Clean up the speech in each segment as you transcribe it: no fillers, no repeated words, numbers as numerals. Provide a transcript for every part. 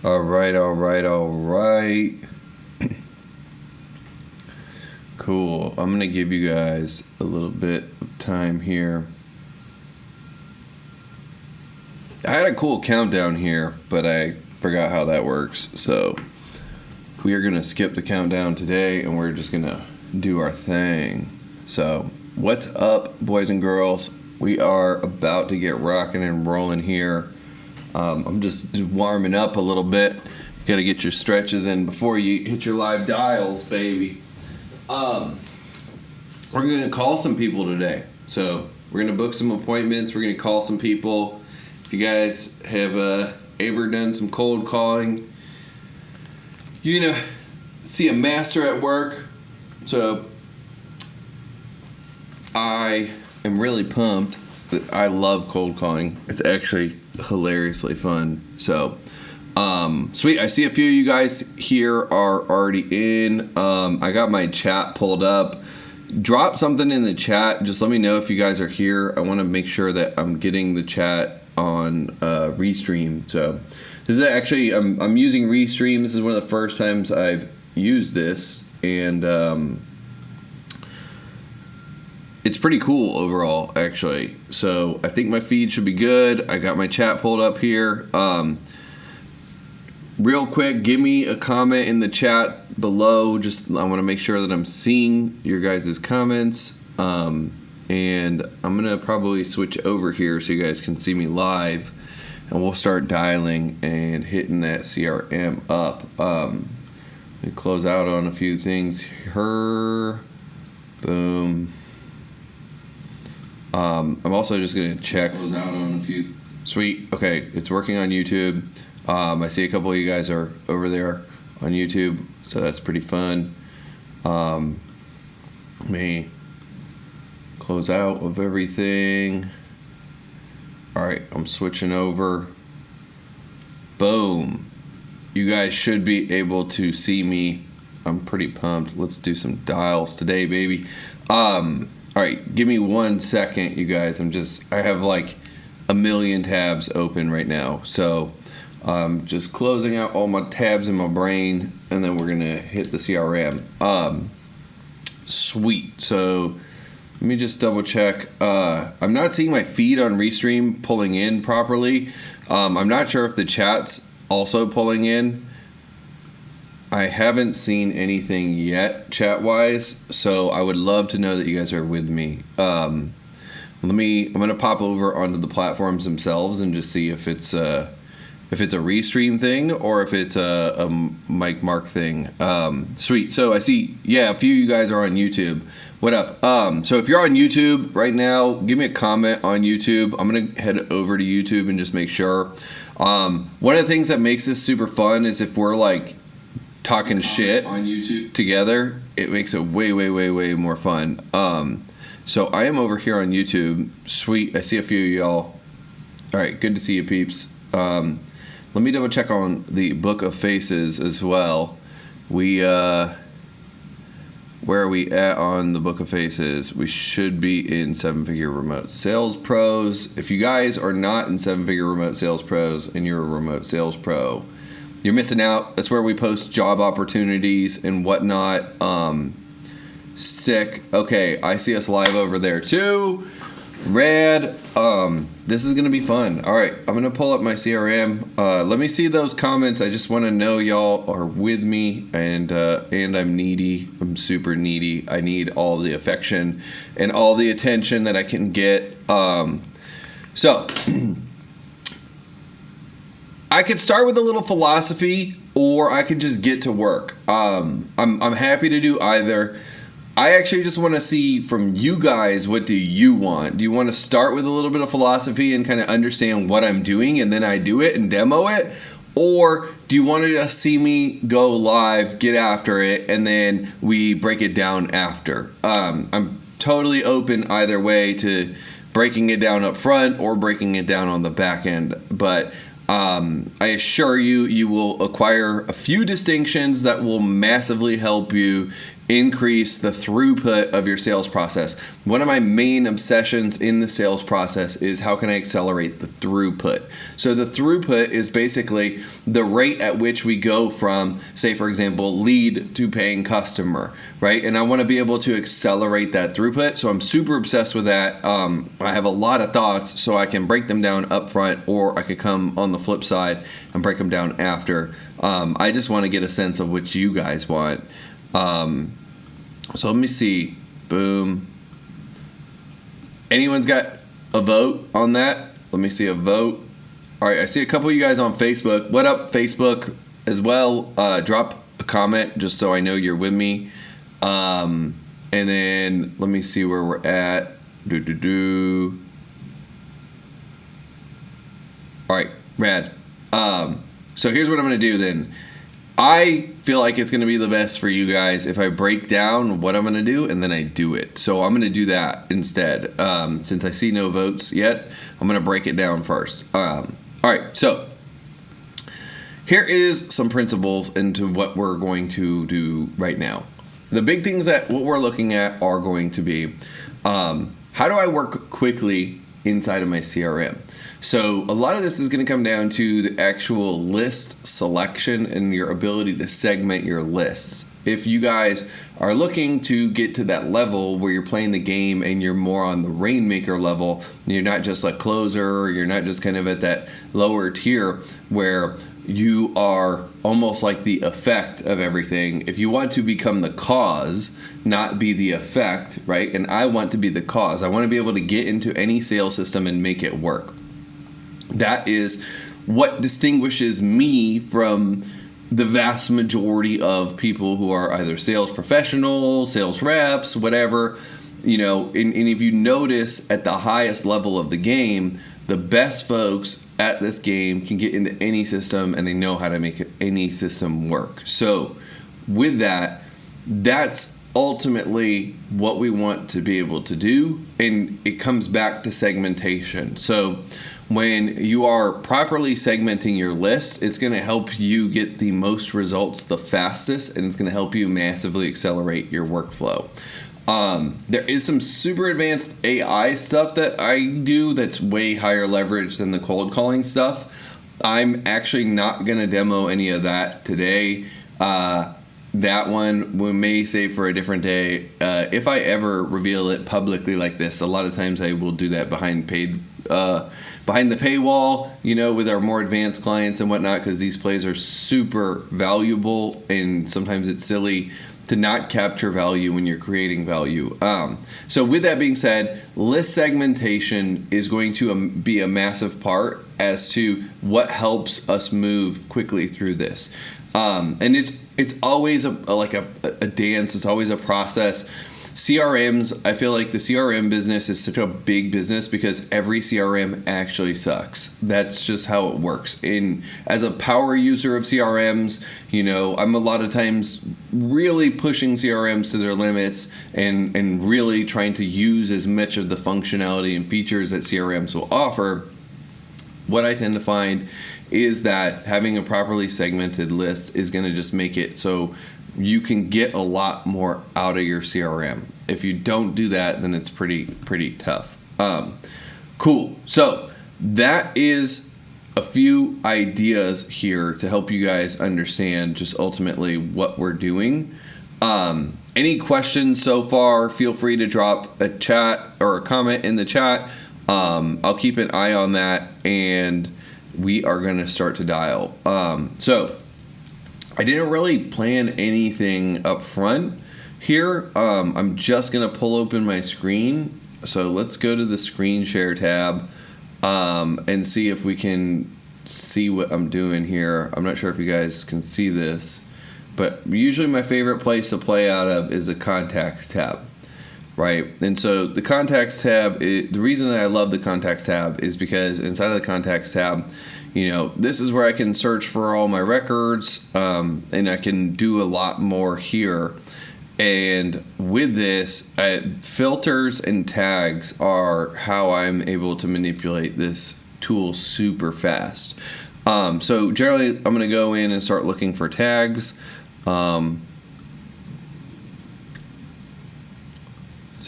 All right, all right, all right. Cool. I'm going to give you guys a little bit of time here. I had a cool countdown here, but I forgot how that works. So we are going to skip the countdown today, and we're just going to do our thing. So what's up, boys and girls? We are about to get rocking and rolling here. I'm just warming up a little bit. Got to get your stretches in before you hit your live dials, baby. We're going to call some people today. So we're going to book some appointments. We're going to call some people. If you guys have ever done some cold calling, you're going to see a master at work. So I am really pumped. I love cold calling. It's actually hilariously fun. So sweet. I see a few of you guys here are already in. I got my chat pulled up. Drop something in the chat. Just let me know if you guys are here. I want to make sure that I'm getting the chat on Restream. So this is actually, I'm using Restream. This is one of the first times I've used this, and it's pretty cool overall, actually. So I think my feed should be good. I got my chat pulled up here. Real quick, give me a comment in the chat below. Just I want to make sure that I'm seeing your guys' comments. And I'm going to probably switch over here so you guys can see me live. And we'll start dialing and hitting that CRM up. Let me close out on a few things here. Boom. I'm also just going to check. Close out on a few. Sweet. Okay, it's working on YouTube. I see a couple of you guys are over there on YouTube, so that's pretty fun. Let me close out of everything. All right, I'm switching over. Boom. You guys should be able to see me. I'm pretty pumped. Let's do some dials today, baby. All right, give me 1 second, you guys. I have like a million tabs open right now, so just closing out all my tabs in my brain, and then we're gonna hit the CRM. Sweet. So let me just double check. I'm not seeing my feed on Restream pulling in properly. I'm not sure if the chat's also pulling in. I haven't seen anything yet chat-wise, so I would love to know that you guys are with me. I'm gonna pop over onto the platforms themselves and just see if it's a Restream thing or if it's a Mike Mark thing. Sweet. So I see, a few of you guys are on YouTube. What up? So if you're on YouTube right now, give me a comment on YouTube. I'm going to head over to YouTube and just make sure. One of the things that makes this super fun is if we're like talking shit on YouTube together, it makes it way, way, way, way more fun. So I am over here on YouTube. Sweet. I see a few of y'all. All right. Good to see you, peeps. Let me double check on the Book of Faces as well. Where are we at on the Book of Faces? We should be in 7-Figure Remote Sales Pros. If you guys are not in 7-Figure Remote Sales Pros and you're a remote sales pro, you're missing out. That's where we post job opportunities and whatnot. Sick. Okay, I see us live over there too. Rad. This is gonna be fun. All right, I'm gonna pull up my CRM. Let me see those comments. I just want to know y'all are with me, and I'm needy. I'm super needy. I need all the affection and all the attention that I can get. So I could start with a little philosophy, or I could just get to work. I'm happy to do either. I actually just want to see from you guys, what do you want? Do you want to start with a little bit of philosophy and kind of understand what I'm doing and then I do it and demo it? Or do you want to just see me go live, get after it, and then we break it down after? I'm totally open either way to breaking it down up front or breaking it down on the back end. But I assure you, you will acquire a few distinctions that will massively help you increase the throughput of your sales process. One of my main obsessions in the sales process is how can I accelerate the throughput? So the throughput is basically the rate at which we go from, say, for example, lead to paying customer, right? And I want to be able to accelerate that throughput. So I'm super obsessed with that. I have a lot of thoughts, so I can break them down up front, or I could come on the flip side and break them down after. I just want to get a sense of what you guys want. So let me see. Boom. Anyone's got a vote on that? Let me see a vote. All right, I see a couple of you guys on Facebook. What up, Facebook, as well? Drop a comment just so I know you're with me. And then let me see where we're at. All right, rad. So here's what I'm going to do then. I feel like it's going to be the best for you guys if I break down what I'm going to do and then I do it. So I'm going to do that instead. Since I see no votes yet, I'm going to break it down first. All right, so here is some principles into what we're going to do right now. The big things that what we're looking at are going to be, how do I work quickly inside of my CRM? So a lot of this is going to come down to the actual list selection and your ability to segment your lists. If you guys are looking to get to that level where you're playing the game and you're more on the rainmaker level, you're not just a closer, you're not just kind of at that lower tier where you are almost like the effect of everything. If you want to become the cause, not be the effect, right? And I want to be the cause. I want to be able to get into any sales system and make it work. That is what distinguishes me from the vast majority of people who are either sales professionals, sales reps, whatever, you know, and if you notice at the highest level of the game, the best folks at this game can get into any system and they know how to make any system work. So with that, that's ultimately what we want to be able to do. And it comes back to segmentation. So when you are properly segmenting your list, it's going to help you get the most results the fastest, and it's going to help you massively accelerate your workflow. There is some super advanced AI stuff that I do that's way higher leverage than the cold calling stuff. I'm actually not going to demo any of that today. That one we may save for a different day. If I ever reveal it publicly like this, a lot of times I will do that behind the paywall, you know, with our more advanced clients and whatnot, because these plays are super valuable, and sometimes it's silly to not capture value when you're creating value. So with that being said, list segmentation is going to be a massive part as to what helps us move quickly through this. And it's always a dance. It's always a process. CRMs, I feel like the CRM business is such a big business because every CRM actually sucks. That's just how it works. And as a power user of CRMs, you know, I'm a lot of times really pushing CRMs to their limits and really trying to use as much of the functionality and features that CRMs will offer. What I tend to find is that having a properly segmented list is going to just make it so you can get a lot more out of your CRM. If you don't do that, then it's pretty tough. Cool. So that is a few ideas here to help you guys understand just ultimately what we're doing. Any questions so far, feel free to drop a chat or a comment in the chat. I'll keep an eye on that, and we are going to start to dial. So I didn't really plan anything up front here. I'm just going to pull open my screen. So let's go to the screen share tab and see if we can see what I'm doing here. I'm not sure if you guys can see this, but usually my favorite place to play out of is the contacts tab, right? And so the contacts tab, the reason I love the contacts tab is because inside of the contacts tab, you know, this is where I can search for all my records, and I can do a lot more here. And with this, filters and tags are how I'm able to manipulate this tool super fast. So generally, I'm going to go in and start looking for tags.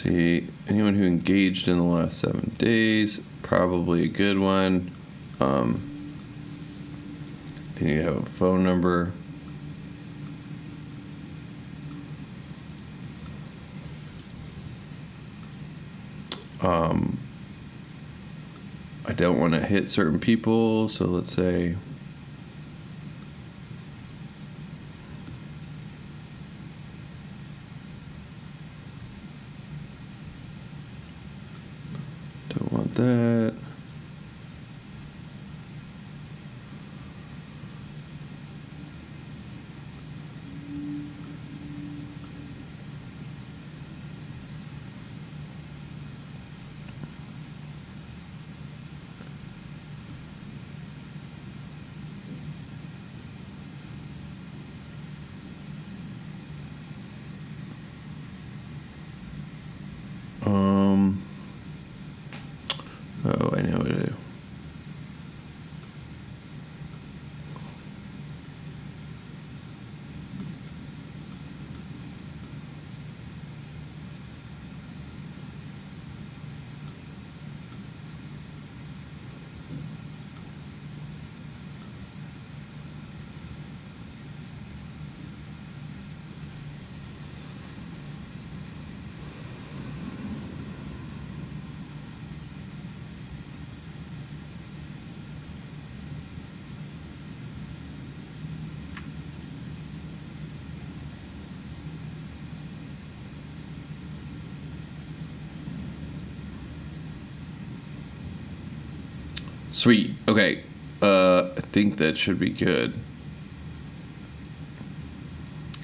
See, anyone who engaged in the last 7 days, probably a good one. You need to have a phone number. I don't want to hit certain people, so let's say don't want that. Oh, I know what to do. Sweet. Okay. I think that should be good.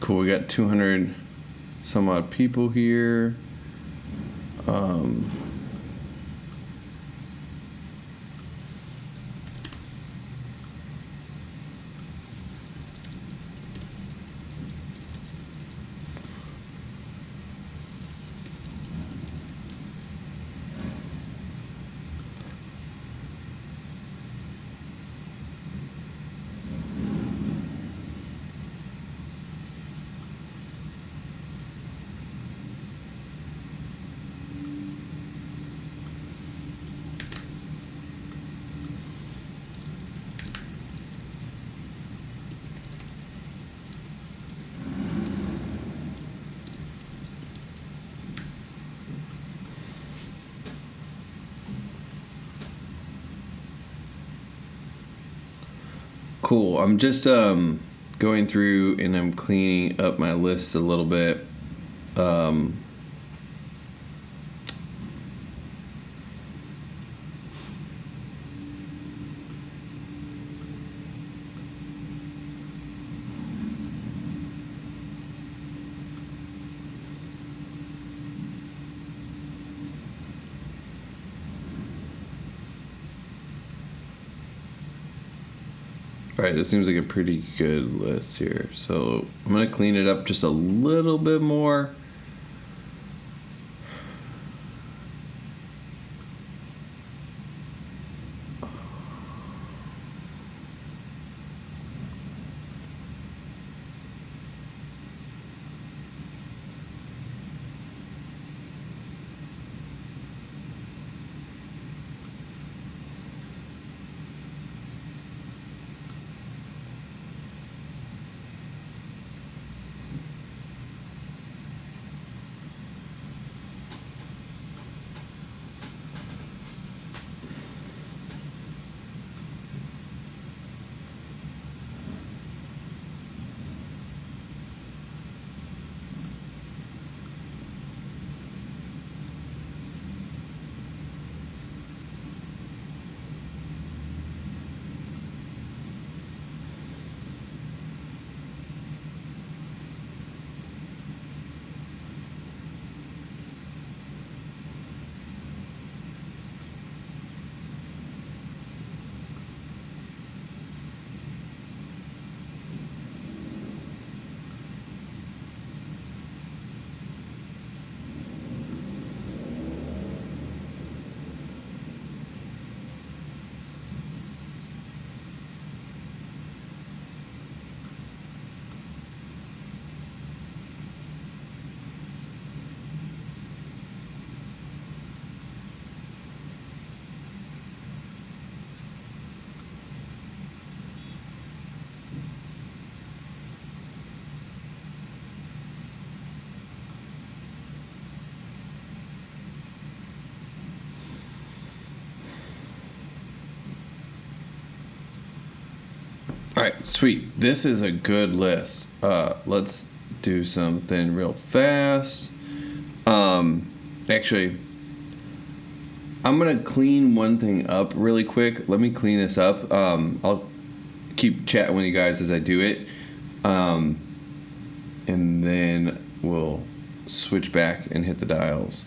Cool. We got 200 some odd people here. Cool. I'm just going through and I'm cleaning up my list a little bit. All right, this seems like a pretty good list here. So I'm going to clean it up just a little bit more. right, sweet. This is a good list. Let's do something real fast. Actually, I'm going to clean one thing up really quick. Let me clean this up. I'll keep chatting with you guys as I do it. And then we'll switch back and hit the dials.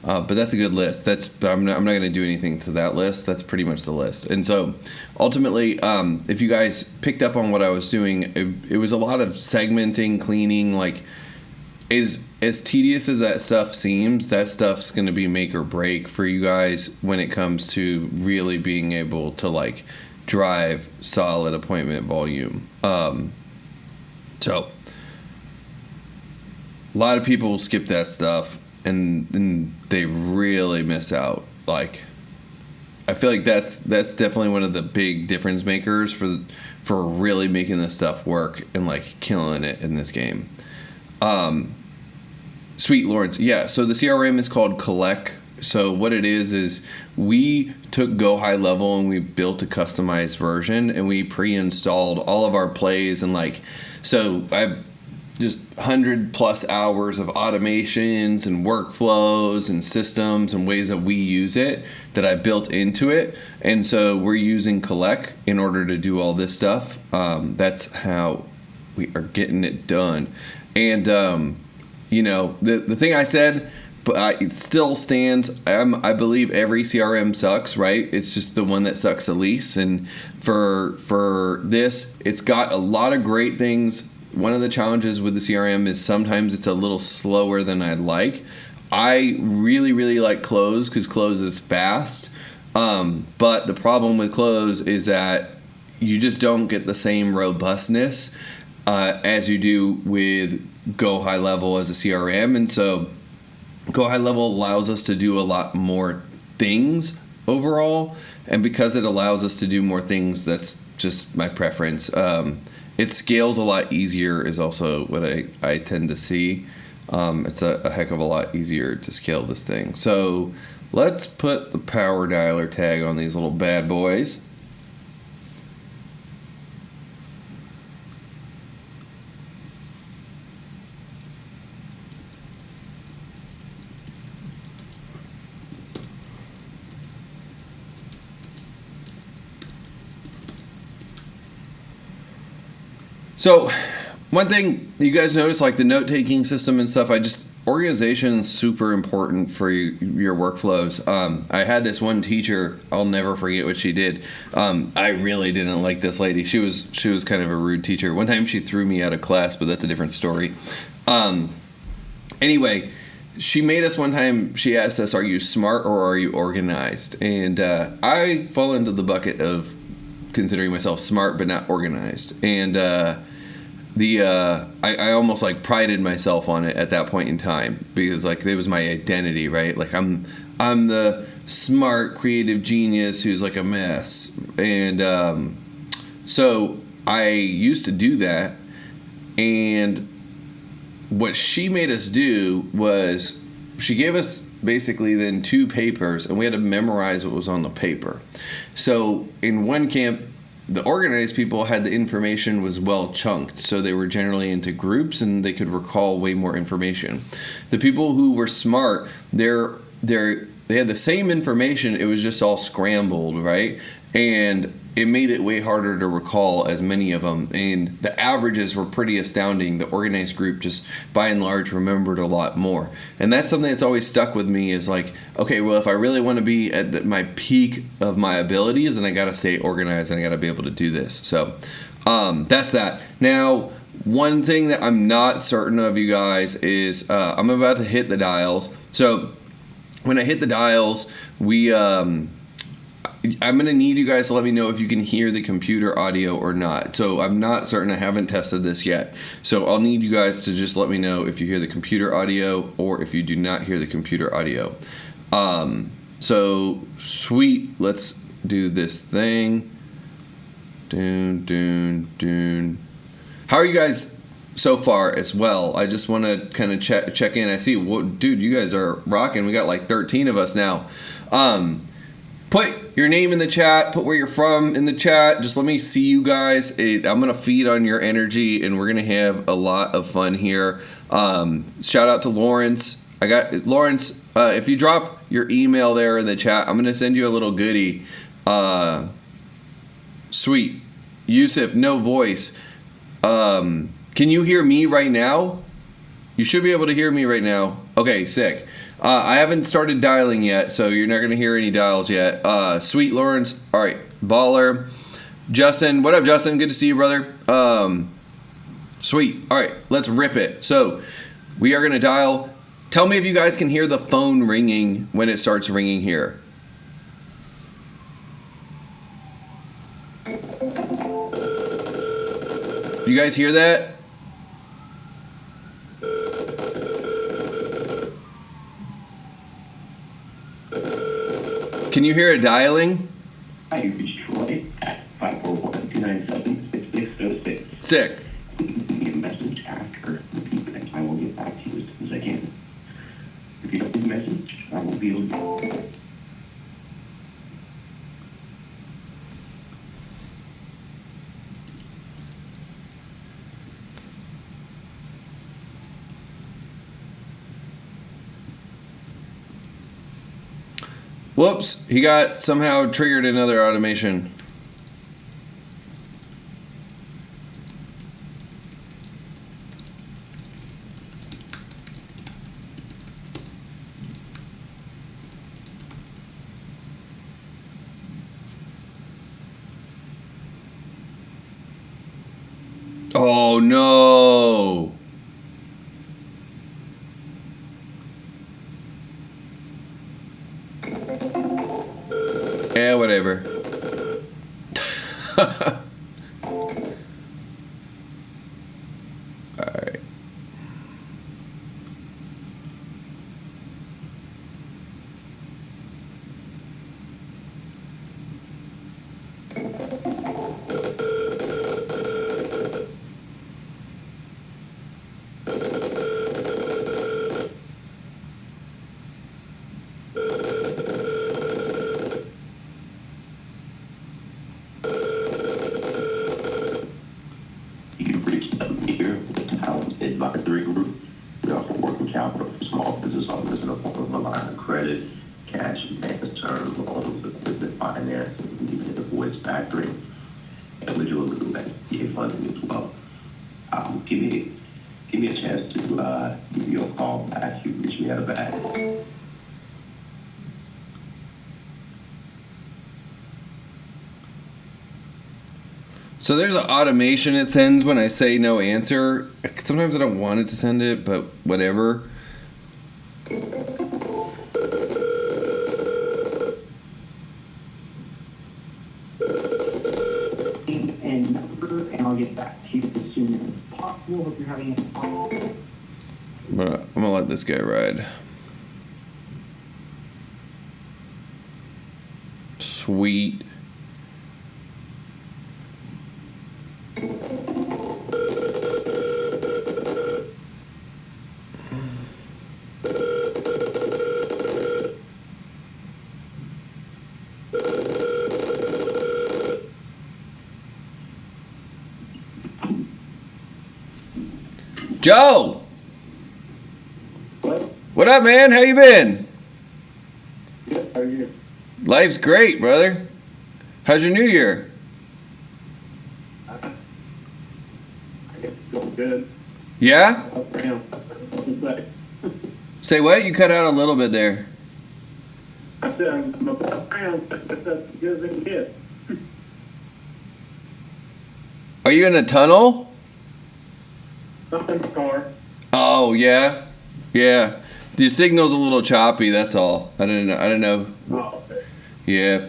But that's a good list. I'm not going to do anything to that list. That's pretty much the list. And so ultimately, if you guys picked up on what I was doing, it was a lot of segmenting, cleaning. Like, as tedious as that stuff seems, that stuff's going to be make or break for you guys when it comes to really being able to like drive solid appointment volume. So a lot of people skip that stuff and they really miss out. Like, I feel like that's definitely one of the big difference makers for really making this stuff work and like killing it in this game. Sweet Lawrence. Yeah, so the CRM is called Collect. So what it is we took Go High Level and we built a customized version and we pre-installed all of our plays and like, so I've just 100+ hours of automations and workflows and systems and ways that we use it that I built into it. And so we're using Collect in order to do all this stuff. That's how we are getting it done. And, you know, the thing I said, but it still stands. I believe every CRM sucks, right? It's just the one that sucks the least. And for this, it's got a lot of great things. One of the challenges with the CRM is sometimes it's a little slower than I'd like. I really, really like Close because Close is fast. But the problem with Close is that you just don't get the same robustness as you do with Go High Level as a CRM. And so Go High Level allows us to do a lot more things overall. And because it allows us to do more things, that's just my preference. It scales a lot easier is also what I tend to see. It's a heck of a lot easier to scale this thing. So let's put the power dialer tag on these little bad boys. So one thing you guys notice, like the note-taking system and stuff, organization is super important for your workflows. I had this one teacher, I'll never forget what she did. I really didn't like this lady. She was kind of a rude teacher. One time she threw me out of class, but that's a different story. Anyway, she made us one time, she asked us, are you smart or are you organized? And I fall into the bucket of considering myself smart but not organized. And I almost like prided myself on it at that point in time because like it was my identity, right? Like I'm the smart creative genius who's like a mess. And so I used to do that. And what she made us do was she gave us basically then 2 papers and we had to memorize what was on the paper. So in one camp, the organized people had the information was well chunked, so they were generally into groups and they could recall way more information. The people who were smart, they had the same information, it was just all scrambled, right? And it made it way harder to recall as many of them, and the averages were pretty astounding. The organized group just by and large remembered a lot more, and that's something that's always stuck with me is like, okay, well, if I really want to be at my peak of my abilities, then I got to stay organized and I got to be able to do this. So that's that. Now, one thing that I'm not certain of, you guys, is I'm about to hit the dials. So when I hit the dials, I'm going to need you guys to let me know if you can hear the computer audio or not. So I'm not certain. I haven't tested this yet. So I'll need you guys to just let me know if you hear the computer audio or if you do not hear the computer audio. So sweet. Let's do this thing. Dun. How are you guys so far as well? I just want to kind of check in. I see, dude, you guys are rocking. We got like 13 of us now. Put your name in the chat. Put where you're from in the chat. Just let me see you guys. I'm going to feed on your energy, and we're going to have a lot of fun here. Shout out to Lawrence. I got Lawrence. If you drop your email there in the chat, I'm going to send you a little goodie. Sweet. Yusuf, no voice. Can you hear me right now? You should be able to hear me right now. Okay, sick. I haven't started dialing yet, so you're not going to hear any dials yet. Sweet Lawrence. All right. Baller. Justin. What up, Justin? Good to see you, brother. Sweet. All right. Let's rip it. So we are going to dial. Tell me if you guys can hear the phone ringing when it starts ringing here. You guys hear that? Can you hear it dialing? Hi, you reached Troy at 541-297-6606. Sick. Leave me a message after the beep, and I will get back to you as soon as I can. If you don't leave a message, I will be able to. Whoops, he got somehow triggered another automation. Oh no. Yeah, whatever. Alright. You've reached out here with the Talent Advisory Group. We offer working capital for small business owners in the form of a line of credit, cash advance term loans, equipment financing, even the voice factoring, and we do a little SBA funding as well. Give me a chance to give you a call back. You reach me out of that. So there's an automation it sends when I say no answer. Sometimes I don't want it to send it, but whatever. And number, and I'll get back to you as soon as possible. Hope you're having a I'm gonna let this guy ride. Sweet. Joe! What up, man? How you been? Good, how are you? Life's great, brother. How's your new year? I guess it's going good. Yeah? Up around. Say what? You cut out a little bit there. I said I'm up around. That's as good as it can get. Are you in a tunnel? Something's car. Oh, yeah? Yeah. The signal's a little choppy, that's all. I don't know. Oh, okay. Yeah.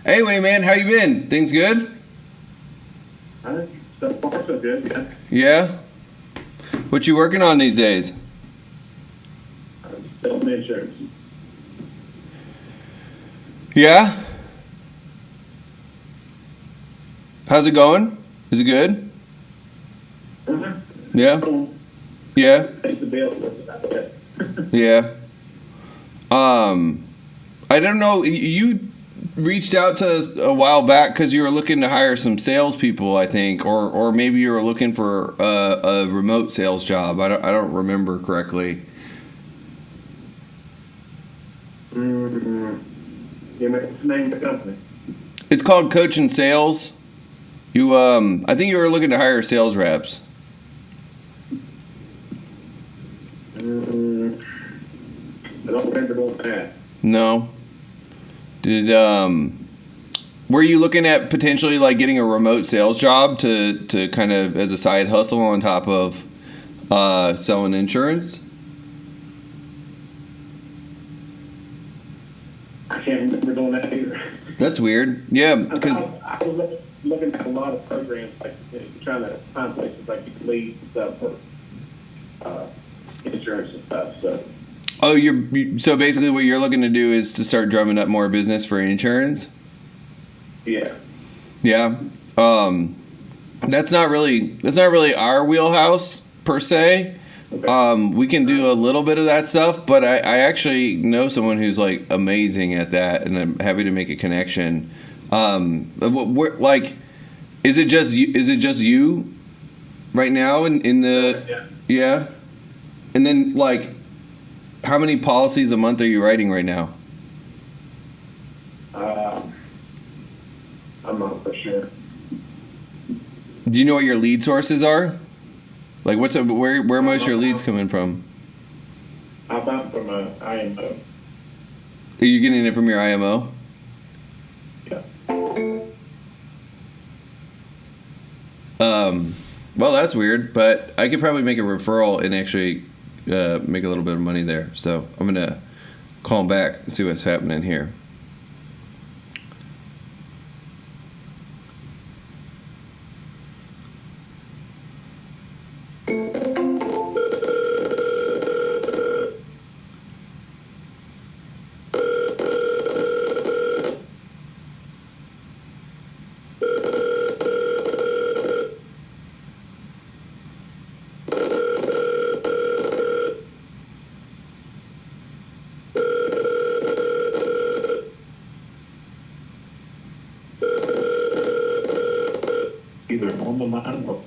Anyway, man, how you been? Things good? So far, so good, yeah. Yeah? What you working on these days? Selling insurance. Yeah? How's it going? Is it good? Uh-huh. Yeah? Cool. Yeah? Thanks the bill. That's about it. Yeah. I don't know. You reached out to us a while back because you were looking to hire some salespeople, I think, or maybe you were looking for a remote sales job. I don't remember correctly. Yeah, what's the name of the company? It's called Coach and Sales. You, I think you were looking to hire sales reps. I don't remember doing that. No. Did were you looking at potentially like getting a remote sales job to kind of as a side hustle on top of selling insurance? I can't remember doing that either. That's weird. Yeah, because I was looking at a lot of programs, like trying to find places like you can lead stuff for insurance and stuff. So. oh, so basically what you're looking to do is to start drumming up more business for insurance. Yeah. Yeah. That's not really our wheelhouse per se. Okay. We can do a little bit of that stuff, but I actually know someone who's like amazing at that, and I'm happy to make a connection. Like, is it just you right now in the yeah? And then like, how many policies a month are you writing right now? I'm not for sure. Do you know what your lead sources are? Like, where most of your leads coming from? I bought from a IMO. Are you getting it from your IMO? Yeah. Well, that's weird, but I could probably make a referral and actually make a little bit of money there. So I'm gonna call him back and see what's happening here. Either on the line or.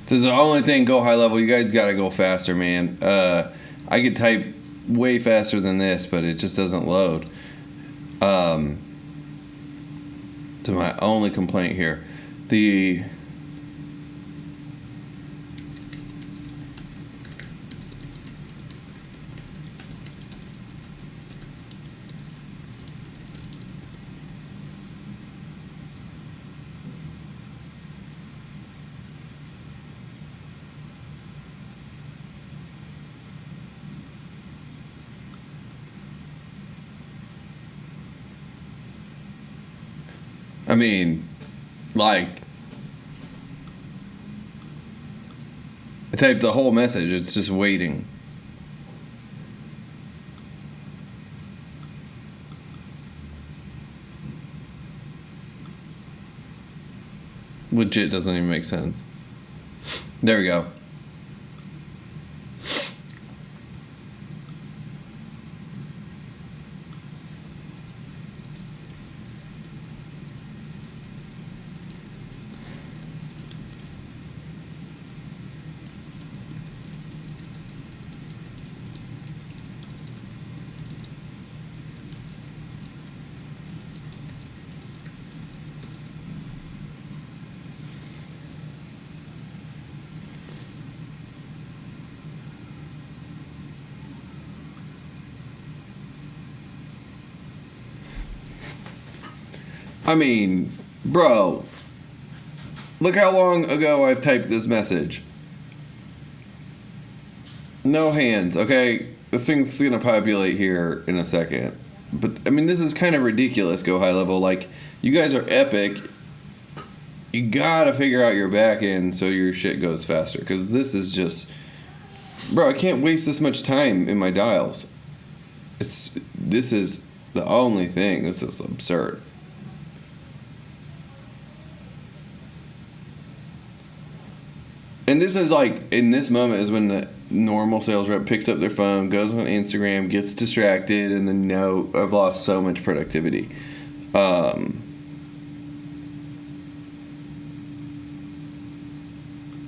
This is the only thing. Go high level. You guys got to go faster, man. I could type way faster than this, but it just doesn't load. To my only complaint here, I mean, like, I typed the whole message. It's just waiting. Legit doesn't even make sense. There we go. I mean, bro, look how long ago I've typed this message. No hands, okay? This thing's gonna populate here in a second. But, I mean, this is kind of ridiculous, Go High Level. Like, you guys are epic. You gotta figure out your back end so your shit goes faster. Because this is just... Bro, I can't waste this much time in my dials. This is the only thing. This is absurd. And this is like, in this moment is when the normal sales rep picks up their phone, goes on Instagram, gets distracted, and then no, I've lost so much productivity.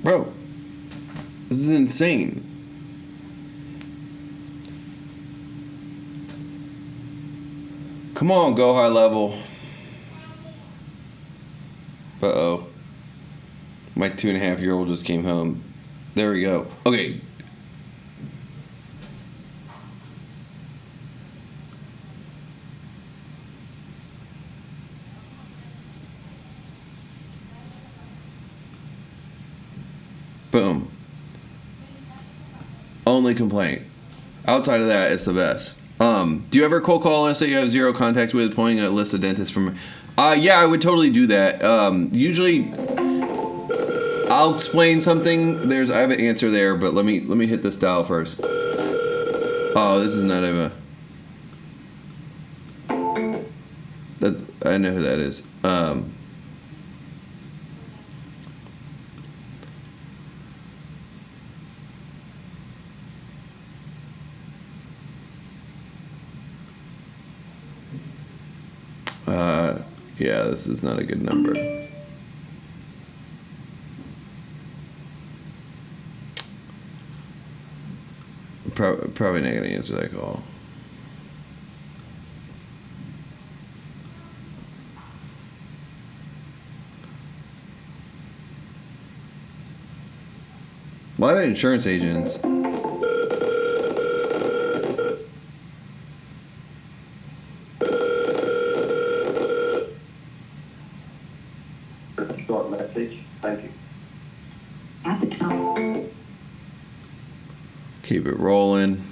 Bro, this is insane. Come on, go high level. Uh-oh. My 2.5-year-old just came home. There we go. Okay. Boom. Only complaint. Outside of that, it's the best. Do you ever cold call us that you have zero contact with, pulling a list of dentists from? Yeah, I would totally do that. Usually, I'll explain something. I have an answer there, but let me hit this dial first. Oh, this is not even. I know who that is. Yeah, this is not a good number. Probably not gonna answer that call. A lot of insurance agents. Short message. Thank you. At the tone. Keep it rolling.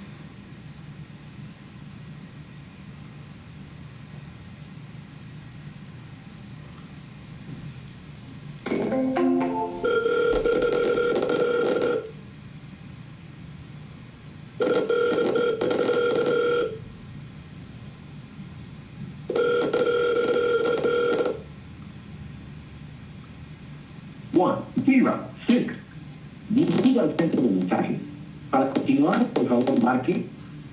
One, zero, six. Bienvenido al centro de mensajes. Para continuar, por favor, marque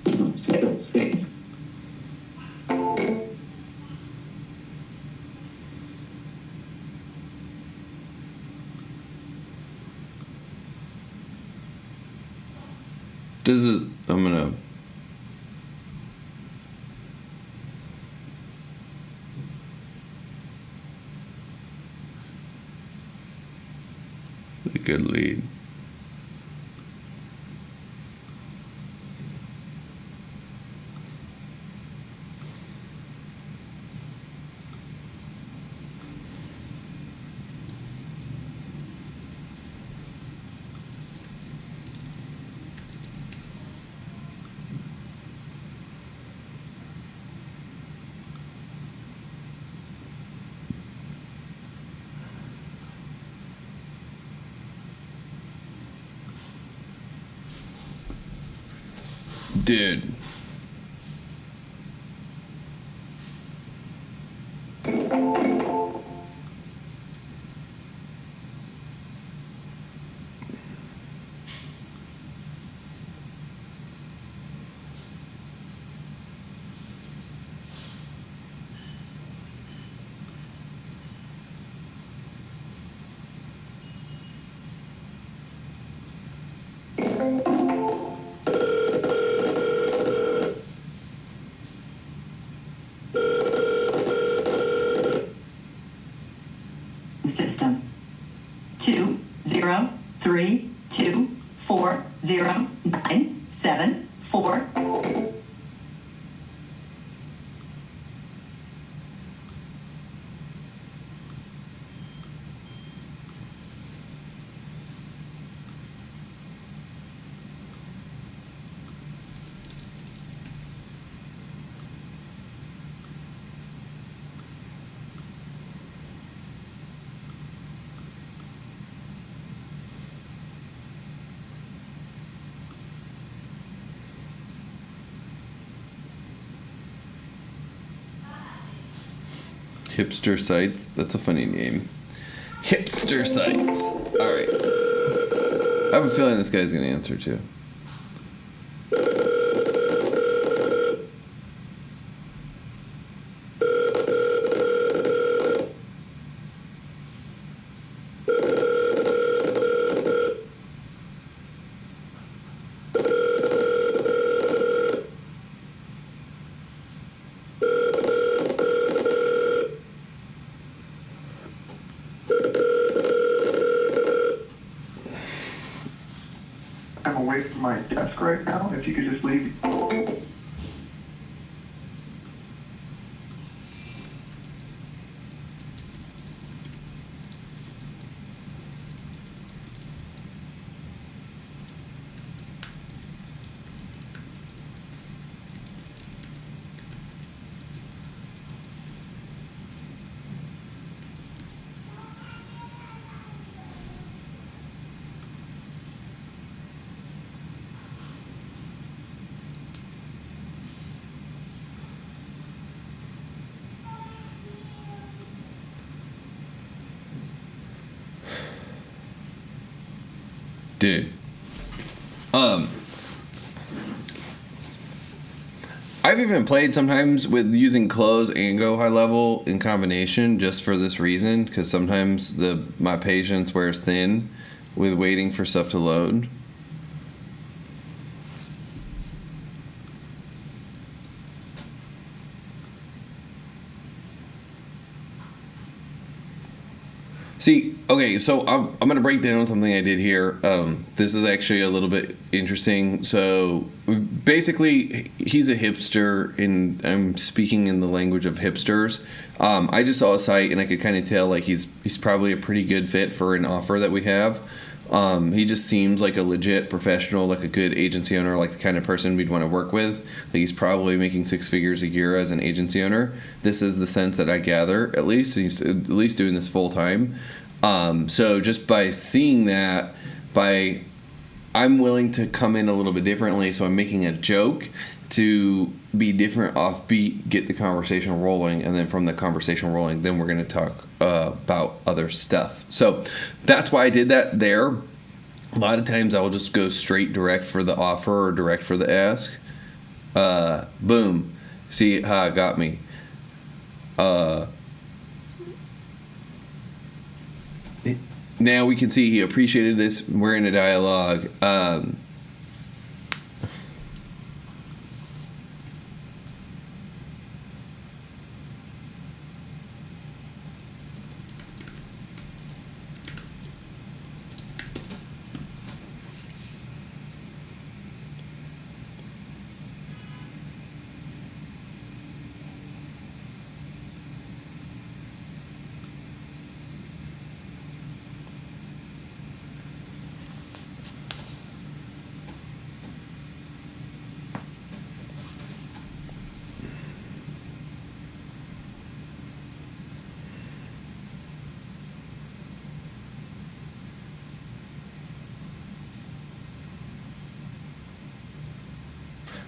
106. I'm gonna. A good lead. Dude. System 203240974. Hipster Sites. That's a funny name. Hipster Sites. All right. I have a feeling this guy's going to answer too. I'm away from my desk right now. If you could just leave. Dude. I've even played sometimes with using close and go high level in combination just for this reason, because sometimes my patience wears thin with waiting for stuff to load. See, okay, so I'm going to break down something I did here. This is actually a little bit interesting. So basically, he's a hipster, and I'm speaking in the language of hipsters. I just saw a site, and I could kind of tell like he's probably a pretty good fit for an offer that we have. He just seems like a legit professional, like a good agency owner, like the kind of person we'd want to work with. Like he's probably making 6 figures a year as an agency owner. This is the sense that I gather, at least. He's at least doing this full time. So just by seeing that, I'm willing to come in a little bit differently. So I'm making a joke to be different, offbeat, get the conversation rolling, and then from the conversation rolling, then we're going to talk about other stuff. So that's why I did that there. A lot of times I'll just go straight direct for the offer or direct for the ask. Boom. See how it got me. Now we can see he appreciated this. We're in a dialogue.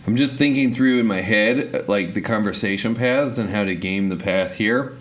I'm just thinking through in my head, like the conversation paths and how to game the path here.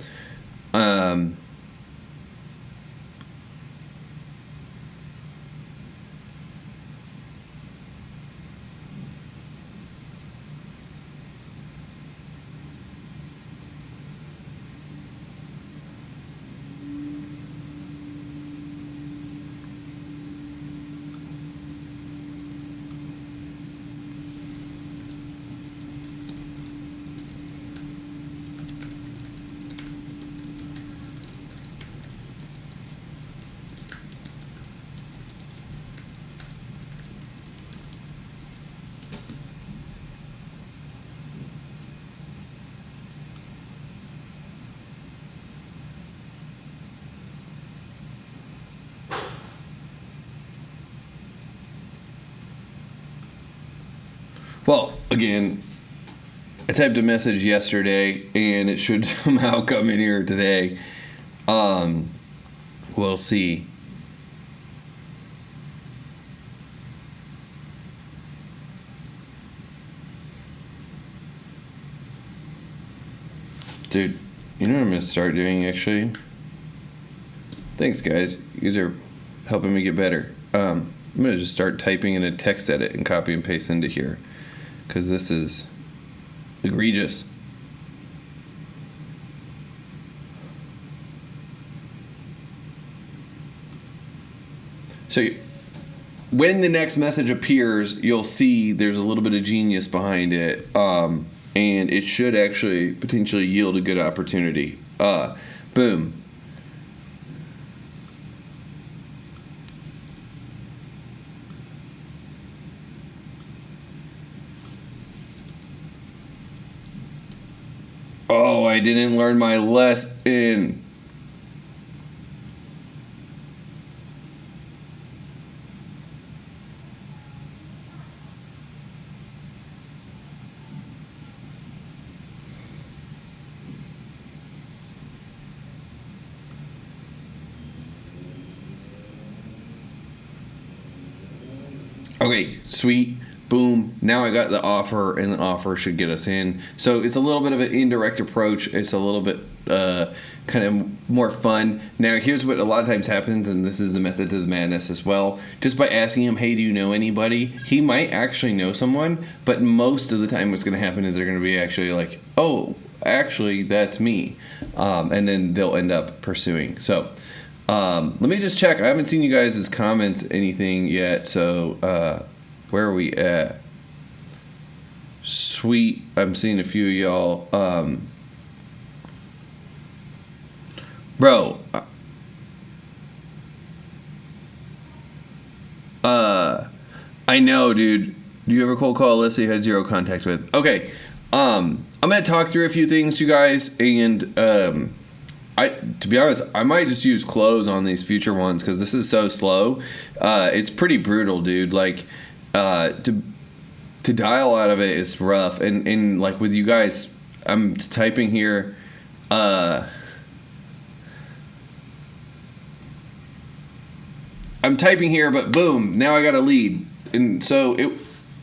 Well, again, I typed a message yesterday, and it should somehow come in here today. We'll see. Dude, you know what I'm going to start doing, actually? Thanks, guys. You guys are helping me get better. I'm going to just start typing in a text edit and copy and paste into here, because this is egregious. So when the next message appears, you'll see there's a little bit of genius behind it, and it should actually potentially yield a good opportunity. Boom. Oh, I didn't learn my lesson. Okay, sweet. Boom. Now I got the offer, and the offer should get us in. So it's a little bit of an indirect approach. It's a little bit kind of more fun. Now, here's what a lot of times happens, and this is the method of the madness as well. Just by asking him, hey, do you know anybody? He might actually know someone, but most of the time what's going to happen is they're going to be actually like, oh, actually, that's me. And then they'll end up pursuing. So let me just check. I haven't seen you guys' comments, anything yet. So where are we at? Sweet. I'm seeing a few of y'all. Bro. I know, dude. Do you ever cold call a list that you had zero contact with? Okay. I'm going to talk through a few things, you guys, and to be honest, I might just use close on these future ones because this is so slow. It's pretty brutal, dude. Like, to dial out of it is rough. And like with you guys, I'm typing here. I'm typing here, but boom, now I got a lead. And so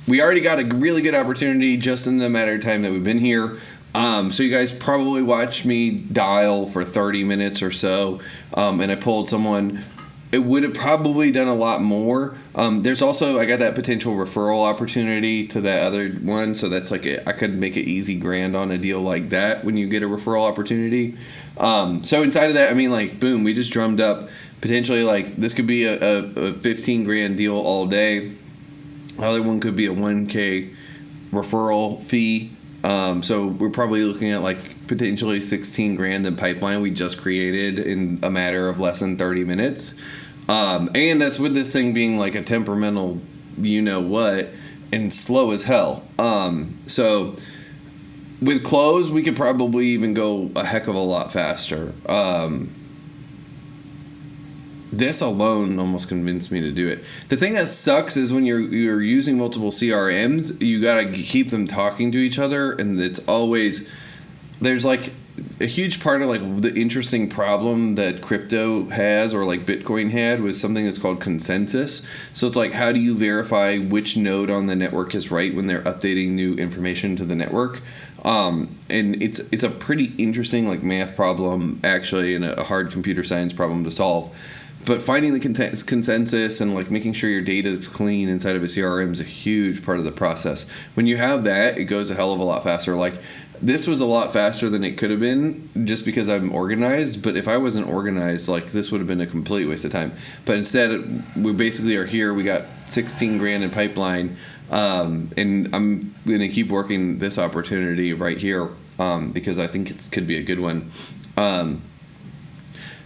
we already got a really good opportunity just in the matter of time that we've been here. So you guys probably watched me dial for 30 minutes or so, and I pulled someone. It would have probably done a lot more. There's also, I got that potential referral opportunity to that other one, so that's like I could make it easy grand on a deal like that when you get a referral opportunity. So inside of that, I mean, like, boom, we just drummed up potentially, like, this could be a 15 grand deal all day. The other one could be a 1K referral fee. So we're probably looking at like potentially 16 grand in pipeline we just created in a matter of less than 30 minutes. And that's with this thing being like a temperamental, you know what, and slow as hell. So with close, we could probably even go a heck of a lot faster. This alone almost convinced me to do it. The thing that sucks is when you're using multiple CRMs, you gotta keep them talking to each other, and it's always, there's like a huge part of like the interesting problem that crypto has, or like Bitcoin had, was something that's called consensus. So it's like, how do you verify which node on the network is right when they're updating new information to the network? And it's a pretty interesting like math problem actually, and a hard computer science problem to solve. But finding the consensus and like making sure your data is clean inside of a CRM is a huge part of the process. When you have that, it goes a hell of a lot faster. Like, this was a lot faster than it could have been just because I'm organized. But if I wasn't organized, like, this would have been a complete waste of time. But instead, we basically are here. We got 16 grand in pipeline. And I'm going to keep working this opportunity right here because I think it could be a good one.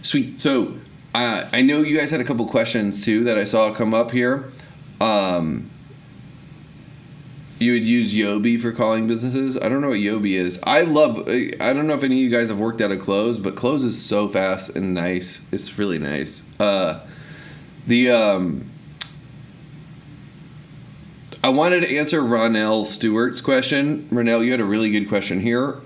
Sweet. So I know you guys had a couple questions too that I saw come up here. You would use Yobi for calling businesses. I don't know what Yobi is. I don't know if any of you guys have worked out a Close, but Close is so fast and nice. It's really nice. I wanted to answer Ronell Stewart's question. Ronell, you had a really good question here.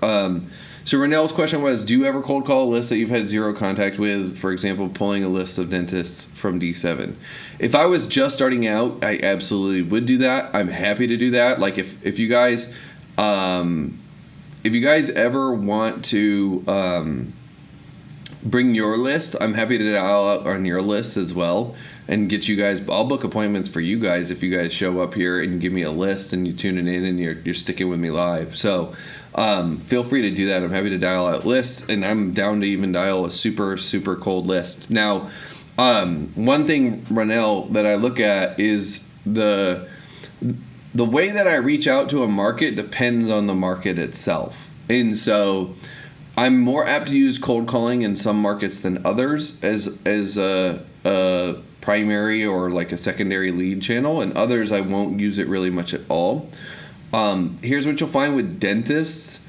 So Ronell's question was, do you ever cold call a list that you've had zero contact with, for example, pulling a list of dentists from D7? If I was just starting out, I absolutely would do that. I'm happy to do that. Like, if you guys ever want to bring your list. I'm happy to dial out on your list as well and get you guys. I'll book appointments for you guys if you guys show up here and give me a list and you tune it in and you're sticking with me live. So feel free to do that. I'm happy to dial out lists, and I'm down to even dial a super, super cold list. Now, one thing, Ronell, that I look at is the way that I reach out to a market depends on the market itself. And so I'm more apt to use cold calling in some markets than others as a primary or like a secondary lead channel, and others I won't use it really much at all. Here's what you'll find with dentists.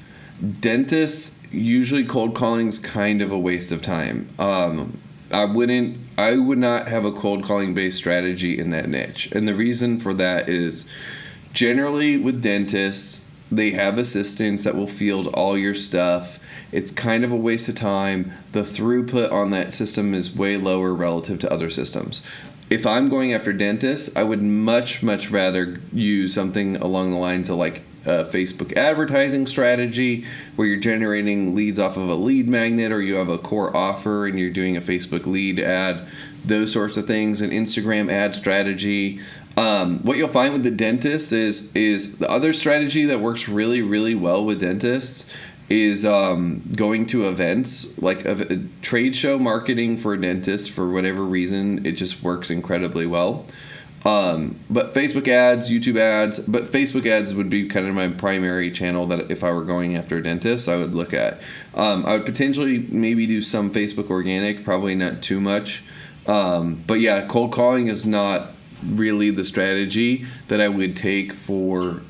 Dentists, usually cold calling is kind of a waste of time. I would not have a cold calling based strategy in that niche. And the reason for that is generally with dentists, they have assistants that will field all your stuff. It's kind of a waste of time. The throughput on that system is way lower relative to other systems. If I'm going after dentists, I would much, much rather use something along the lines of like a Facebook advertising strategy where you're generating leads off of a lead magnet, or you have a core offer and you're doing a Facebook lead ad, those sorts of things, an Instagram ad strategy. What you'll find with the dentists is the other strategy that works really, really well with dentists is going to events, like a trade show marketing for dentists. For whatever reason, it just works incredibly well. But Facebook ads, YouTube ads, but Facebook ads would be kind of my primary channel that if I were going after dentists, I would look at. I would potentially maybe do some Facebook organic, probably not too much. But yeah, cold calling is not really the strategy that I would take for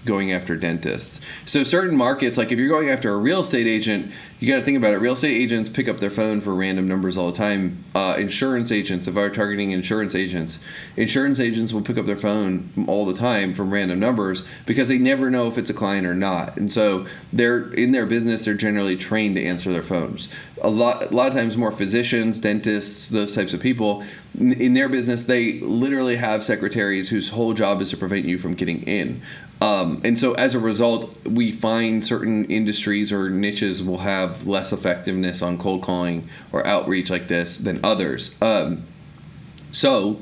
going after dentists. So certain markets, like if you're going after a real estate agent, you got to think about it. Real estate agents pick up their phone for random numbers all the time. Insurance agents, if I were targeting insurance agents will pick up their phone all the time from random numbers because they never know if it's a client or not. And so they're in their business, they're generally trained to answer their phones. A lot of times more physicians, dentists, those types of people, in their business, they literally have secretaries whose whole job is to prevent you from getting in. And so as a result, we find certain industries or niches will have less effectiveness on cold calling or outreach like this than others. So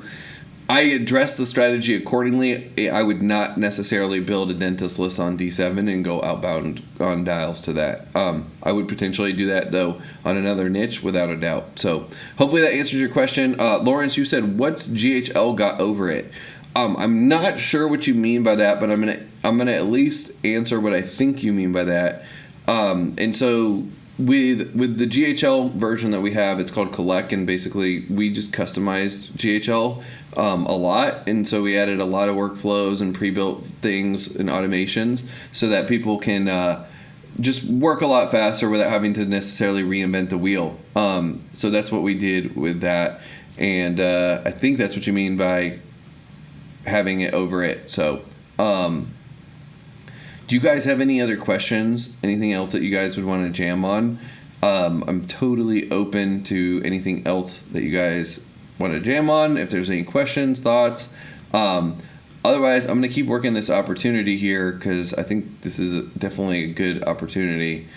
I address the strategy accordingly. I would not necessarily build a dentist list on D7 and go outbound on dials to that. I would potentially do that, though, on another niche without a doubt. So hopefully that answers your question. Lawrence, you said, what's GHL got over it? I'm not sure what you mean by that, but I'm gonna at least answer what I think you mean by that. And so with the GHL version that we have, it's called Collect, and basically we just customized GHL a lot, and so we added a lot of workflows and pre-built things and automations so that people can just work a lot faster without having to necessarily reinvent the wheel. So that's what we did with that, and I think that's what you mean by having it over it. So do you guys have any other questions? Anything else that you guys would want to jam on? I'm totally open to anything else that you guys want to jam on. If there's any questions, thoughts. Otherwise, I'm going to keep working this opportunity here because I think this is definitely a good opportunity.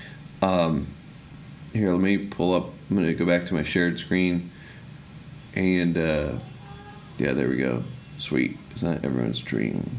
Here, let me pull up. I'm going to go back to my shared screen. And yeah, there we go. Sweet. It's not everyone's dream.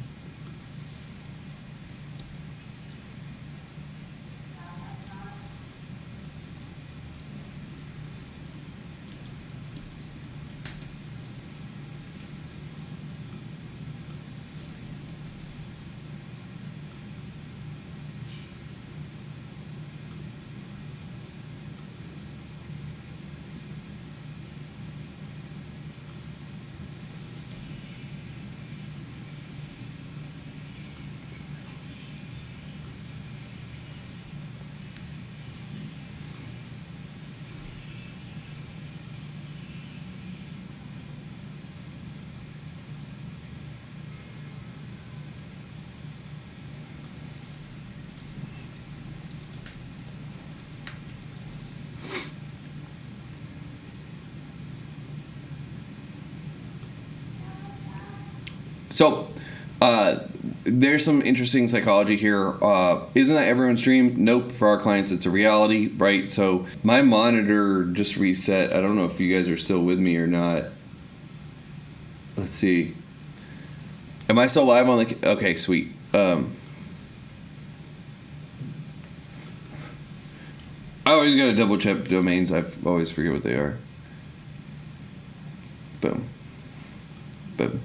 So there's some interesting psychology here. Isn't that everyone's dream? Nope. For our clients, it's a reality, right? So my monitor just reset. I don't know if you guys are still with me or not. Let's see. Am I still live on the... Okay, sweet. I always got to double check domains. I always forget what they are. Boom. Boom.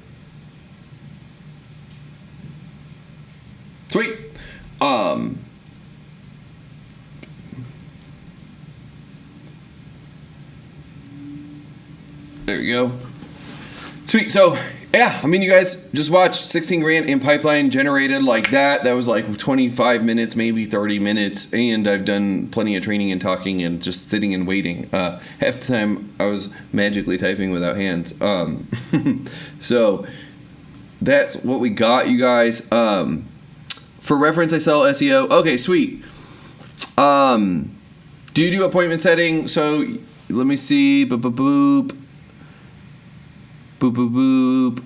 Sweet. There you go. Sweet. So, yeah, I mean, you guys just watched 16 grand in pipeline generated like that. That was like 25 minutes, maybe 30 minutes. And I've done plenty of training and talking and just sitting and waiting. Half the time I was magically typing without hands. So that's what we got, you guys. For reference, I sell SEO. Okay, sweet. Do you do appointment setting? So let me see. Boop, boop, boop. Boop, boop, boop.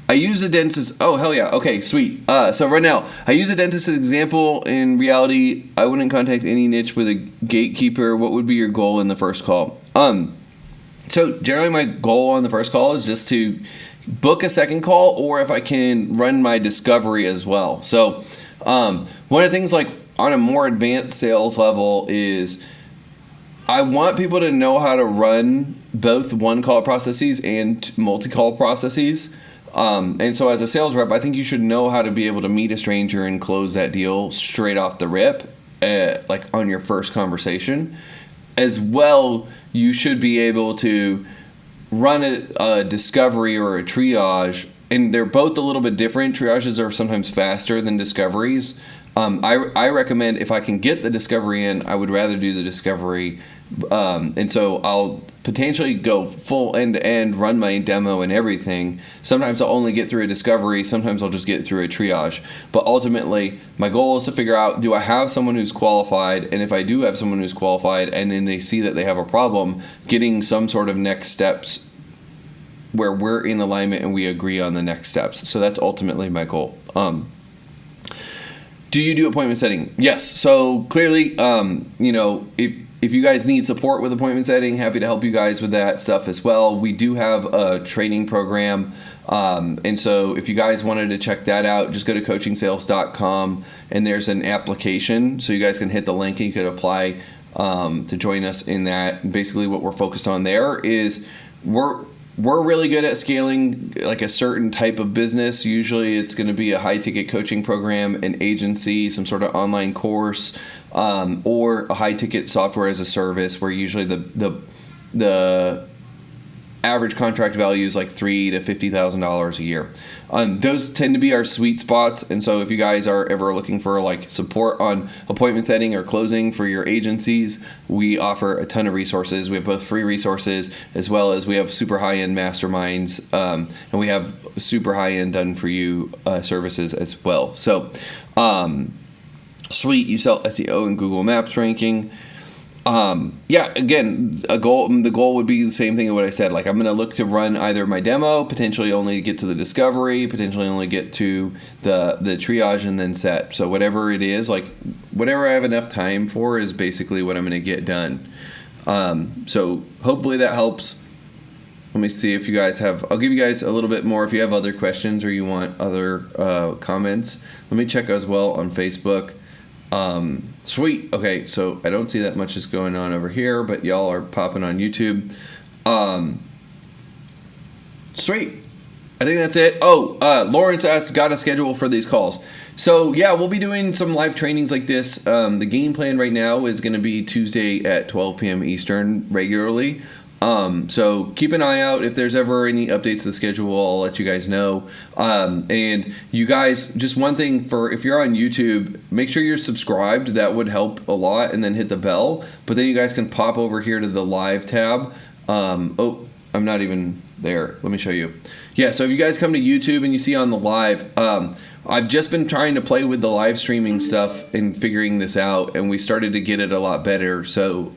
I use a dentist. Oh, hell yeah. Okay, sweet. So right now, I use a dentist as an example. In reality, I wouldn't contact any niche with a gatekeeper. What would be your goal in the first call? So generally my goal on the first call is just to book a second call, or if I can run my discovery as well. So one of the things, like on a more advanced sales level, is I want people to know how to run both one call processes and multi-call processes. And so as a sales rep, I think you should know how to be able to meet a stranger and close that deal straight off the rip, like on your first conversation. As well, you should be able to run a discovery or a triage, and they're both a little bit different. Triages are sometimes faster than discoveries. I recommend, if I can get the discovery in, I would rather do the discovery. And so I'll potentially go full end-to-end, run my demo and everything. Sometimes I'll only get through a discovery. Sometimes I'll just get through a triage. But ultimately, my goal is to figure out, do I have someone who's qualified? And if I do have someone who's qualified and then they see that they have a problem, getting some sort of next steps where we're in alignment and we agree on the next steps. So that's ultimately my goal. Do you do appointment setting? Yes. So clearly, if you guys need support with appointment setting, happy to help you guys with that stuff as well. We do have a training program. And so if you guys wanted to check that out, just go to coachingsales.com and there's an application. So you guys can hit the link and you could apply to join us in that. And basically what we're focused on there is we're really good at scaling like a certain type of business. Usually it's going to be a high ticket coaching program, an agency, some sort of online course, or a high ticket software as a service, where usually the average contract value is like $3,000 to $50,000 a year. Those tend to be our sweet spots. And so if you guys are ever looking for like support on appointment setting or closing for your agencies, we offer a ton of resources. We have both free resources as well as we have super high-end masterminds, and we have super high-end done for you services as well. So sweet, you sell SEO and Google Maps ranking. Again, the goal would be the same thing as what I said. Like, I'm going to look to run either my demo, potentially only get to the discovery, potentially only get to the triage and then set. So whatever it is, like whatever I have enough time for is basically what I'm going to get done. So hopefully that helps. Let me see if you guys have, I'll give you guys a little bit more if you have other questions or you want other comments. Let me check as well on Facebook. Sweet. Okay, so I don't see that much is going on over here, but y'all are popping on YouTube. Sweet. I think that's it. Lawrence asked, got a schedule for these calls. So yeah, we'll be doing some live trainings like this. The game plan right now is going to be Tuesday at 12 p.m. Eastern regularly. So keep an eye out. If there's ever any updates to the schedule, I'll let you guys know. And you guys, just one thing if you're on YouTube, make sure you're subscribed. That would help a lot. And then hit the bell. But then you guys can pop over here to the live tab. I'm not even there. Let me show you. Yeah, so if you guys come to YouTube and you see on the live, I've just been trying to play with the live streaming stuff and figuring this out, and we started to get it a lot better. So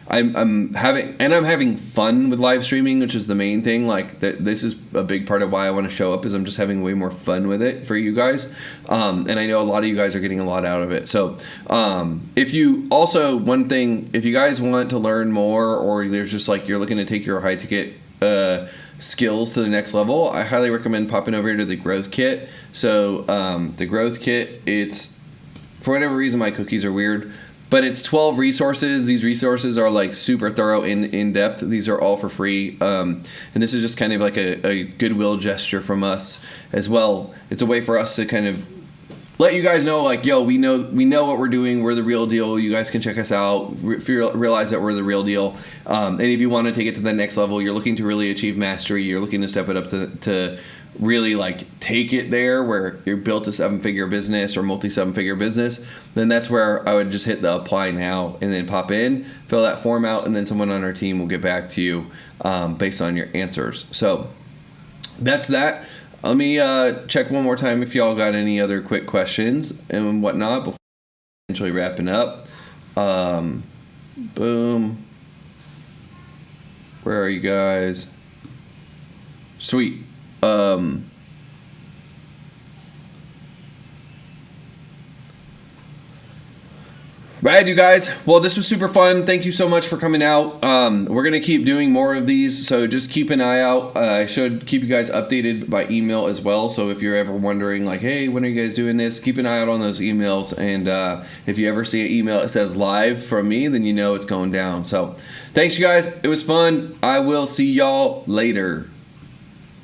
I'm having fun with live streaming, which is the main thing. Like this is a big part of why I want to show up, is I'm just having way more fun with it for you guys. And I know a lot of you guys are getting a lot out of it. So if you also, one thing, if you guys want to learn more, or there's just like you're looking to take your high ticket skills to the next level, I highly recommend popping over to the growth kit. So the growth kit, it's, for whatever reason my cookies are weird, but it's 12 resources. These resources are like super thorough, in depth. These are all for free, and this is just kind of like a goodwill gesture from us as well. It's a way for us to kind of let you guys know, like, yo, we know what we're doing. We're the real deal. You guys can check us out. Realize that we're the real deal. And if you want to take it to the next level, you're looking to really achieve mastery. You're looking to step it up to really like take it there, where you're built a 7-figure business or multi-7-figure business. Then that's where I would just hit the apply now and then pop in, fill that form out, and then someone on our team will get back to you based on your answers. So that's that. Let me check one more time if y'all got any other quick questions and whatnot before eventually wrapping up. Boom. Where are you guys? Sweet. Right, you guys. Well, this was super fun. Thank you so much for coming out. We're going to keep doing more of these, so just keep an eye out. I should keep you guys updated by email as well, so if you're ever wondering, like, hey, when are you guys doing this? Keep an eye out on those emails, and if you ever see an email that says live from me, then you know it's going down. So thanks, you guys. It was fun. I will see y'all later.